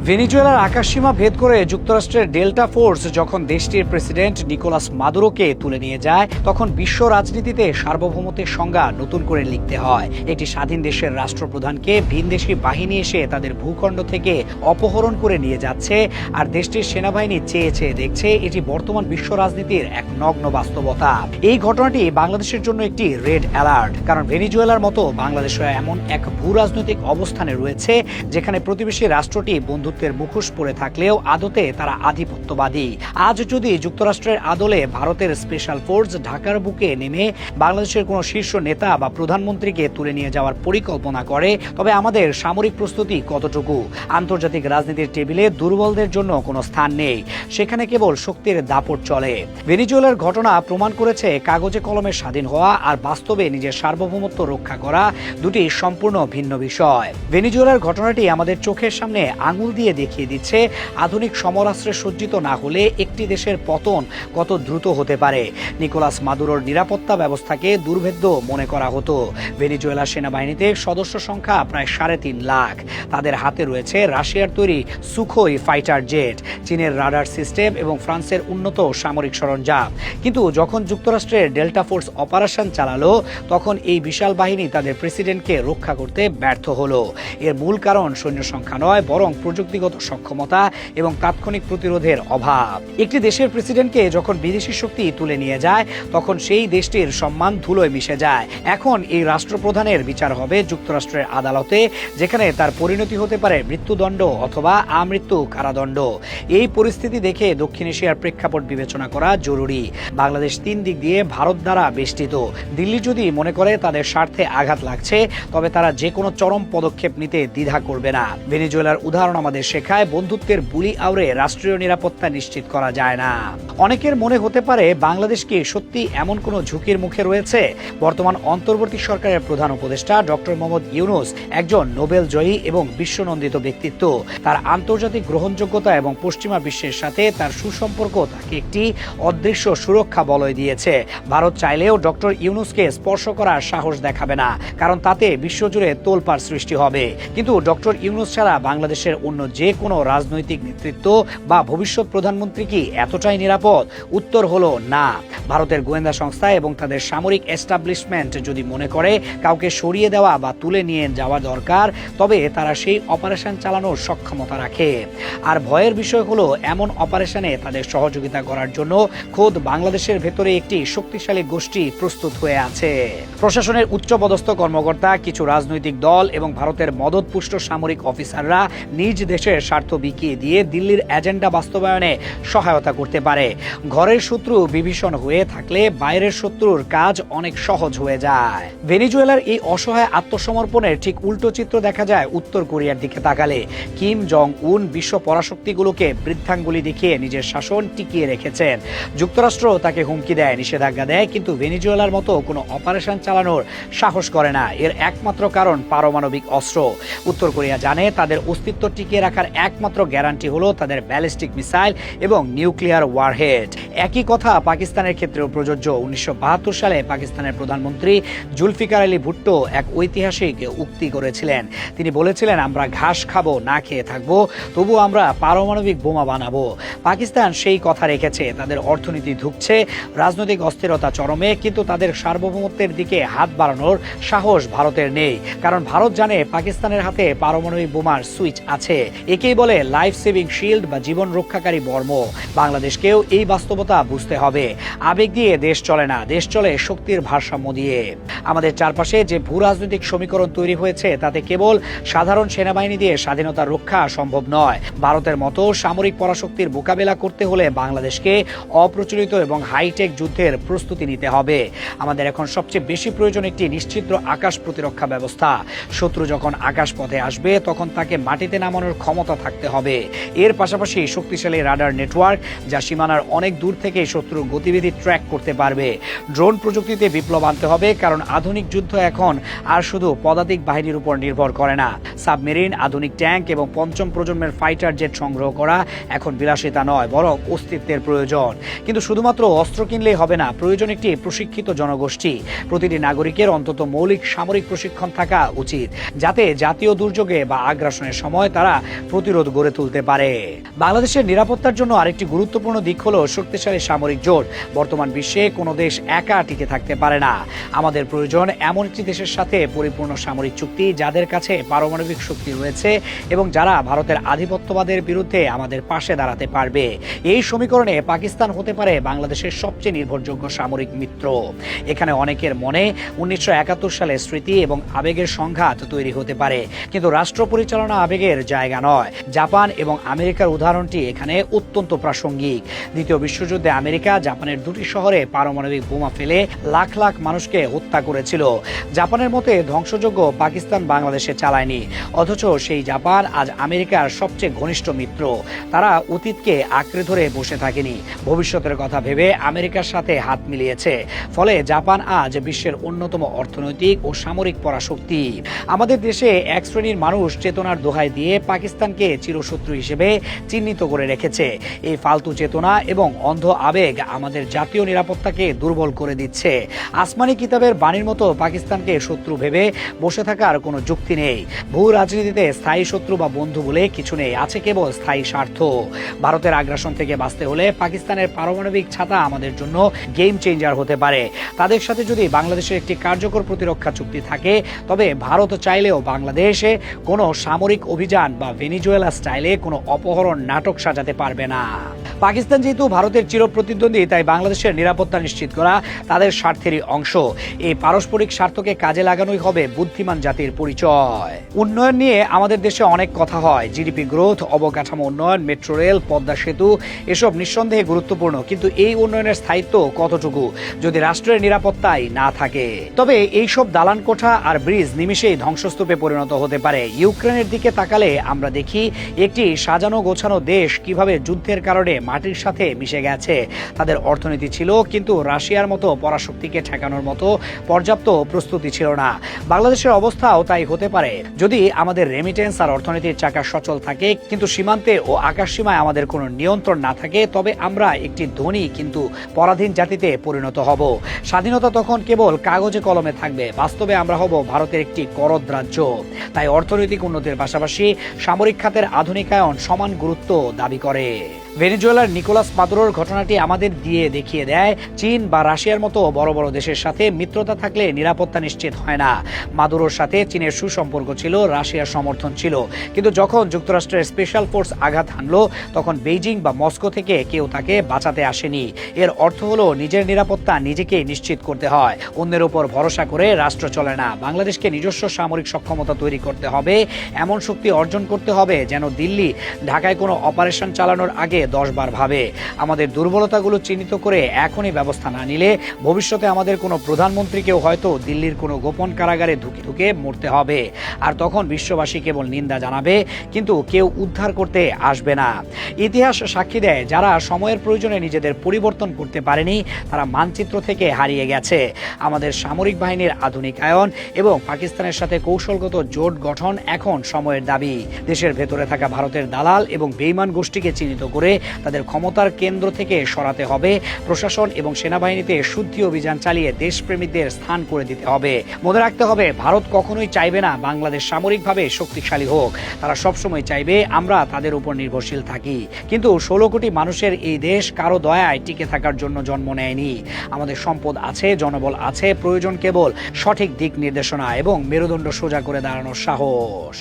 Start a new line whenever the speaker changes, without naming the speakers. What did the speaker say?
ভেনেজুয়েলার আকাশসীমা ভেদ করে যুক্তরাষ্ট্রের ডেল্টা ফোর্স যখন দেশটির প্রেসিডেন্ট নিকোলাস মাদুরোকে তুলে নিয়ে যায়, তখন বিশ্ব রাজনীতিতে সার্বভৌমত্বের সংজ্ঞা নতুন করে লিখতে হয়। একটি স্বাধীন দেশের রাষ্ট্রপ্রধানকে ভিনদেশি বাহিনী এসে তাদের ভূখণ্ড থেকে অপহরণ করে নিয়ে যাচ্ছে, আর দেশটির সেনাবাহিনী চেয়ে চেয়ে দেখছে। এটি বর্তমান বিশ্ব রাজনীতির এক নগ্ন বাস্তবতা। এই ঘটনাটি বাংলাদেশের জন্য একটি রেড অ্যালার্ট, কারণ ভেনেজুয়েলার মতো বাংলাদেশও এমন এক ভূ রাজনৈতিক অবস্থানে রয়েছে যেখানে প্রতিবেশী রাষ্ট্রটি বন্ধুত্বের মুখোশ পরে থাকলেও আদতে তারা আধিপত্যবাদী। আজ যদি যুক্তরাষ্ট্রের আদলে ভারতের স্পেশাল ফোর্স ঢাকার বুকে নেমে বাংলাদেশের কোনো শীর্ষ নেতা বা প্রধানমন্ত্রীকে তুলে নিয়ে যাওয়ার পরিকল্পনা করে, তবে আমাদের সামরিক প্রস্তুতি কতটুকু? আন্তর্জাতিক রাজনীতির টেবিলে দুর্বলদের জন্য কোনো স্থান নেই, সেখানে কেবল শক্তির দাপট চলে। ভেনেজুয়েলার ঘটনা প্রমাণ করেছে কাগজে কলমে স্বাধীন হওয়া আর বাস্তবে নিজের সার্বভৌমত্ব রক্ষা করা দুটি সম্পূর্ণ ভিন্ন বিষয়। ভেনেজুয়েলার ঘটনাটি আমাদের চোখের সামনে আঙুল দিয়ে দেখিয়ে দিচ্ছে আধুনিক সমরাস্ত্রে সজ্জিত না হলে একটি দেশের পতন কত দ্রুত হতে পারে। নিকোলাস মাদুরোর নিরাপত্তা ব্যবস্থাকে দুর্ভেদ্য মনে করা হতো। ভেনেজুয়েলার সেনাবাহিনীতে সদস্য সংখ্যা প্রায় 3.5 লাখ। তাদের হাতে রয়েছে রাশিয়ার তৈরি সুখোই ফাইটার জেট, চীনের রাডার সিস্টেম এবং ফ্রান্সের উন্নত সামরিক সরঞ্জাম। কিন্তু যখন যুক্তরাষ্ট্রের ডেল্টা ফোর্স অপারেশন চালালো, তখন এই বিশাল বাহিনী তাদের প্রেসিডেন্টকে রক্ষা করতে ব্যর্থ হলো। এর মূল কারণ সৈন্য সংখ্যা নয়, বরং প্রযুক্তিগত সক্ষমতা এবং তাৎক্ষণিক প্রতিরোধের অভাব। একটি দেশের প্রেসিডেন্টকে যখন বিদেশি শক্তি তুলে নিয়ে যায়, তখন সেই দেশটির সম্মান ধুলোয় মিশে যায়। এখন এই রাষ্ট্রপ্রধানের বিচার হবে যুক্তরাষ্ট্রের আদালতে, যেখানে তার পরিণতি হতে পারে মৃত্যুদণ্ড অথবা আমৃত্যু কারাদণ্ড। এই পরিস্থিতি দেখে দক্ষিণ এশিয়ার প্রেক্ষাপট বিবেচনা করা জরুরি। বাংলাদেশ 3 দিক দিয়ে ভারত দ্বারা বেষ্টিত। দিল্লি যদি মনে করে তাদের স্বার্থে আঘাত লাগছে, তবে তারা যে কোনো চরম পদক্ষেপ নিতে দ্বিধা করবে না। ভেনেজুয়েলার উদাহরণ আমাদের শেখায় বন্ধুত্বের বুলি আওড়ে রাষ্ট্রীয় নিরাপত্তা নিশ্চিত করা যায় না। অনেকের মনে হতে পারে বাংলাদেশ কি সত্যি এমন কোনো ঝুঁকির মুখে রয়েছে? বর্তমান অন্তর্বর্তী সরকারের প্রধান উপদেষ্টা ডক্টর মোহাম্মদ ইউনূস একজন নোবেল জয়ী এবং বিশ্বনন্দিত ব্যক্তিত্ব। তার আন্তর্জাতিক গ্রহণযোগ্যতা এবং পশ্চিমা বিশ্বের সাথে তার সুসম্পর্ক তাকে একটি অদৃশ্য সুরক্ষা বলয় দিয়েছে। ভারত চাইলেও ডক্টর ইউনূসকে স্পর্শ করার সাহস দেখাবে না, কারণ তাতে বিশ্বজুড়ে তোলপাড় সৃষ্টি হবে। কিন্তু ডক্টর ইউনূস ছাড়া বাংলাদেশের অন্য যে কোনো রাজনৈতিক নেতৃত্ব বা ভবিষ্যৎ প্রধানমন্ত্রী কি এতটাই নিরাপদ? উত্তর হলো না। ভারতের গোয়েন্দা সংস্থা এবং তাদের সামরিক এস্টাবলিশমেন্ট যদি মনে করে কাউকে সরিয়ে দেওয়া বা তুলে নিয়ে যাওয়া দরকার, তবে তারা সেই অপারেশন চালানোর সক্ষমতা রাখে। আর ভয়ের বিষয় হলো এমন অপারেশনে তাদের সহযোগিতা করার জন্য খোদ বাংলাদেশের ভেতরে একটি শক্তিশালী গোষ্ঠী প্রস্তুত হয়ে আছে। প্রশাসনের উচ্চপদস্থ কর্মকর্তা, কিছু রাজনৈতিক দল এবং ভারতের মদতপুষ্ট সামরিক অফিসাররা নিজ দেশের স্বার্থ বিকিয়ে দিয়ে দিল্লির এজেন্ডা বাস্তবায়নে সহায়তা করতে পারে। ঘরের শত্রু বিভীষণ হয়ে থাকলে বাইরের শত্রুর কাজ অনেক সহজ হয়ে যায়। ভেনেজুয়েলার এই অসহায় আত্মসমর্পণের ঠিক উল্টো চিত্র দেখা যায় উত্তর কোরিয়ার দিকে তাকালে। কিম জং উন বিশ্ব পরাশক্তিগুলোকে বৃদ্ধাঙ্গুলি দেখিয়ে নিজের শাসন টিকিয়ে রেখেছেন। যুক্তরাষ্ট্র তাকে হুমকি দেয়, নিষেধাজ্ঞা দেয়, কিন্তু ভেনেজুয়েলার মতো কোনো অপারেশন চালানোর সাহস করে না। এর একমাত্র কারণ পারমাণবিক অস্ত্র। উত্তর কোরিয়া জানে তাদের অস্তিত্ব টিকিয়ে রাখার একমাত্র গ্যারান্টি হলো তাদের ব্যালিস্টিক মিসাইল এবং নিউক্লিয়ার ওয়ারহেড। একই কথা পাকিস্তানের ক্ষেত্রেও প্রযোজ্য। 1972 সালে পাকিস্তানের প্রধানমন্ত্রী জুলফিকার আলী ভুট্টো এক ঐতিহাসিক উক্তি করেছিলেন। তিনি বলেছিলেন, আমরা ঘাস খাবো, না খেয়ে থাকবো, তবু আমরা পারমাণবিক বোমা বানাবো। পাকিস্তান সেই কথা রেখেছে। তাদের অর্থনীতি ধুঁকছে, রাজনৈতিক অস্থিরতা চরমে, কিন্তু তাদের সার্বভৌমত্বের দিকে হাত বাড়ানোর সাহস ভারতের নেই, কারণ ভারত জানে পাকিস্তানের হাতে পারমাণবিক বোমার সুইচ আছে। একেই বলে লাইফ সেভিং শিল্ড বা জীবন রক্ষাকারী বর্ম। বাংলাদেশকেও এই বাস্তবতা বুঝতে হবে। আবেগ দিয়ে দেশ চলে না, দেশ চলে শক্তির ভারসাম্য দিয়ে। আমাদের চারপাশে যে ভূ রাজনৈতিক সমীকরণ তৈরি হয়েছে, তাতে কেবল সাধারণ সেনাবাহিনী দিয়ে স্বাধীনতা রক্ষা সম্ভব নয়। ভারতের মতো সামরিক পরাশক্তির মোকাবেলা করতে হলে বাংলাদেশকে অপ্রচলিত এবং হাইটেক যুদ্ধের প্রস্তুতি নিতে হবে। আমাদের এখন সবচেয়ে বেশি প্রয়োজন একটি নিশ্চিদ্র আকাশ প্রতিরক্ষা ব্যবস্থা। শত্রু যখন আকাশ পথে আসবে, তখন তাকে মাটিতে নামানোর ক্ষমতা থাকতে হবে। এর পাশাপাশি শক্তিশালী রাডার নেটওয়ার্ক, যা সীমানার অনেক দূর থেকে শত্রুর গতিবিধি ট্র্যাক করতে পারবে। ড্রোন প্রযুক্তিতে বিপ্লব আনতে হবে, কারণ আধুনিক যুদ্ধ এখন আর শুধু পদাতিক বাহিনীর উপর নির্ভর করে না। সাবমেরিন, আধুনিক ট্যাঙ্ক এবং পঞ্চম প্রজন্মের ফাইটার জেট সংগ্রহ করা এখন বিলাসিতা নয়, বরং অস্তিত্বের প্রয়োজন। কিন্তু শুধুমাত্র অস্ত্র কিনলেই হবে না, প্রয়োজন একটি প্রশিক্ষিত জনগোষ্ঠী। প্রতিটি নাগরিকের অন্তত মৌলিক সামরিক প্রশিক্ষণ থাকা উচিত, যাতে জাতীয় দুর্যোগে বা আগ্রাসনের সময় তারা প্রতিরোধ গড়ে তুলতে পারে। বাংলাদেশের নিরাপত্তার জন্য আরেকটি গুরুত্বপূর্ণ দিক হলো শক্তিশালী সামরিক জোট। বর্তমান বিশ্বে কোনো দেশ একা টিকে থাকতে পারে না। আমাদের প্রয়োজন এমন একটি দেশের সাথে পরিপূর্ণ সামরিক চুক্তি, যাদের কাছে পারমাণবিক শক্তি রয়েছে এবং যারা ভারতের আধিপত্যবাদের বিরুদ্ধে আমাদের পাশে দাঁড়াতে পারবে। এই সমীকরণে পাকিস্তান হতে পারে বাংলাদেশের সবচেয়ে নির্ভরযোগ্য সামরিক মিত্র। এখানে অনেকের মনে 1971 সালের স্মৃতি এবং আবেগের সংঘাত তৈরি হতে পারে, কিন্তু রাষ্ট্র পরিচালনা আবেগের জায়গা নয়। জাপান এবং আমেরিকার উদাহরণটি এখানে অত্যন্ত প্রাসঙ্গিক। দ্বিতীয় বিশ্বযুদ্ধে আমেরিকা জাপানের দুটি শহরে পারমাণবিক বোমা ফেলে লাখ লাখ মানুষকে হত্যা করেছিল। জাপানের মতে ধ্বংসযজ্ঞ পাকিস্তান বাংলাদেশে চালায়নি, অথচ সেই জাপান আজ আমেরিকার সবচেয়ে ঘনিষ্ঠ মিত্র। তারা অতীতকে আঁকড়ে ধরে বসে থাকেনি, ভবিষ্যতের কথা ভেবে আমেরিকার সাথে হাত মিলিয়েছে। ফলে জাপান আজ বিশ্বের অন্যতম অর্থনৈতিক ও সামরিক পরাশক্তি। আমাদের দেশে এক শ্রেণীর মানুষ চেতনার দোহাই দিয়ে পাকিস্তানকে চিরশত্রু হিসেবে চিহ্নিত করে রেখেছে। এই ফালতু চেতনা এবং অন্ধ আবেগ আমাদের জাতীয় নিরাপত্তাকে দুর্বল করে দিচ্ছে। আসমানি কিতাবের বাণীর মতো পাকিস্তানকে শত্রু ভেবে বসে থাকার কোনো যুক্তি নেই। ভূ রাজনীতিতে স্থায়ী শত্রু বা বন্ধু বলে কিছু নেই, আছে কেবল স্থায়ী স্বার্থ। ভারতের আগ্রাসন থেকে বাঁচতে হলে পাকিস্তানের পারমাণবিক ছাতা আমাদের জন্য গেম চেঞ্জার হতে পারে। তাদের সাথে যদি বাংলাদেশের একটি কার্যকর প্রতিরক্ষা চুক্তি থাকে, তবে ভারত চাইলেও বাংলাদেশে কোনো সামরিক অভিযান বা ভেনিজুয়েলা স্টাইলে কোনো অপহরণ নাটক সাজাতে পারবে না। পাকিস্তান যেহেতু ভারতের চিরপ্রতিদ্বন্দ্বী, তাই বাংলাদেশের নিরাপত্তা নিশ্চিত করা তাদের স্বার্থেরই অংশ। এই পারস্পরিক স্বার্থকে কাজে লাগানোই হবে বুদ্ধিমান জাতির পরিচয়। উন্নয়ন নিয়ে আমাদের দেশে অনেক কথা হয়। জিডিপি গ্রোথ, অবকাঠামো উন্নয়ন, মেট্রো রেল, পদ্মা সেতু, এসব নিঃসন্দেহে গুরুত্বপূর্ণ, কিন্তু এই উন্নয়নের স্থায়িত্ব কতটুকু যদি রাষ্ট্রের নিরাপত্তাই না থাকে? তবে এইসব দালান কোঠা আর ব্রিজ নিমিষেই ধ্বংসস্তূপে পরিণত হতে পারে। ইউক্রেনের দিকে তাকালে আমরা দেখি একটি সাজানো গোছানো দেশ কিভাবে যুদ্ধের কারণে মাটির সাথে মিশে গেছে। তাদের অর্থনীতি ছিল, কিন্তু রাশিয়ার মতো পরাশক্তিকে ঠেকানোর মতো পর্যাপ্ত প্রস্তুতি ছিল না। বাংলাদেশের অবস্থাও তাই হতে পারে যদি আমাদের রেমিটেন্স আর অর্থনীতির চাকা সচল থাকে, কিন্তু সীমান্তে ও আকাশসীমায় আমাদের কোনো নিয়ন্ত্রণ না থাকে, তবে আমরা একটি ধনী কিন্তু পরাধীন জাতিতে পরিণত হব। স্বাধীনতা তখন কেবল কাগজে কলমে থাকবে, বাস্তবে আমরা হব ভারতের একটি করদ রাজ্য। তাই অর্থনৈতিক উন্নতির পাশাপাশি সামরিক খাতের আধুনিকায়ন সমান গুরুত্ব দাবি করে। ভেনেজুয়েলার নিকোলাস মাদুরোর ঘটনাটি আমাদের দিয়ে দেখিয়ে দেয়, চীন বা রাশিয়ার মতো বড় বড় দেশের সাথে মিত্রতা থাকলে নিরাপত্তা নিশ্চিত হয় না। মাদুরোর সাথে চীনের সুসম্পর্ক ছিল, রাশিয়ার সমর্থন ছিল, কিন্তু যখন যুক্তরাষ্ট্রের স্পেশাল ফোর্স আঘাত হানলো, তখন বেইজিং বা মস্কো থেকে কেউ তাকে বাঁচাতে আসেনি। এর অর্থ হলো নিজের নিরাপত্তা নিজেকেই নিশ্চিত করতে হয়, অন্যের উপর ভরসা করে রাষ্ট্র চলে না। বাংলাদেশকে নিজস্ব সামরিক সক্ষমতা তৈরি করতে হবে, এমন শক্তি অর্জন করতে হবে যেন দিল্লি ঢাকায় কোনো অপারেশন চালানোর আগে 10 বার ভাবে। আমাদের দুর্বলতাগুলো চিহ্নিত করে এখনই ব্যবস্থা না নিলে ভবিষ্যতে আমাদের কোনো প্রধানমন্ত্রীকেও হয়তো দিল্লির কোনো গোপন কারাগারে ঢুকে ঢুকে মরতে হবে। আর তখন বিশ্ববাসী কেবল নিন্দা জানাবে, কিন্তু কেউ উদ্ধার করতে আসবে না। ইতিহাস সাক্ষী দেয়, যারা সময়ের প্রয়োজনে নিজেদের পরিবর্তন করতে পারেনি, তারা মানচিত্র থেকে হারিয়ে গেছে। আমাদের সামরিক বাহিনীর আধুনিকায়ন এবং পাকিস্তানের সাথে কৌশলগত জোট গঠন এখন সময়ের দাবি। দেশের ভেতরে থাকা ভারতের দালাল এবং বেইমান গোষ্ঠীকে চিহ্নিত করে তাদের ক্ষমতার কেন্দ্র থেকে সরাতে হবে। প্রশাসন এবং সেনাবাহিনীতে শুদ্ধি অভিযান চালিয়ে দেশপ্রেমীদের স্থান করে দিতে হবে। মনে রাখতে হবে, ভারত কখনোই চাইবে না বাংলাদেশ সামরিকভাবে শক্তিশালী হোক। তারা সবসময় চাইবে আমরা তাদের উপর নির্ভরশীল থাকি। কিন্তু 16 কোটি মানুষের এই দেশ কারো দয়ায় টিকে থাকার জন্য জন্ম নেয়নি। আমাদের সম্পদ আছে, জনবল আছে, প্রয়োজন কেবল সঠিক দিক নির্দেশনা এবং মেরুদণ্ড সোজা করে দাঁড়ানোর সাহস।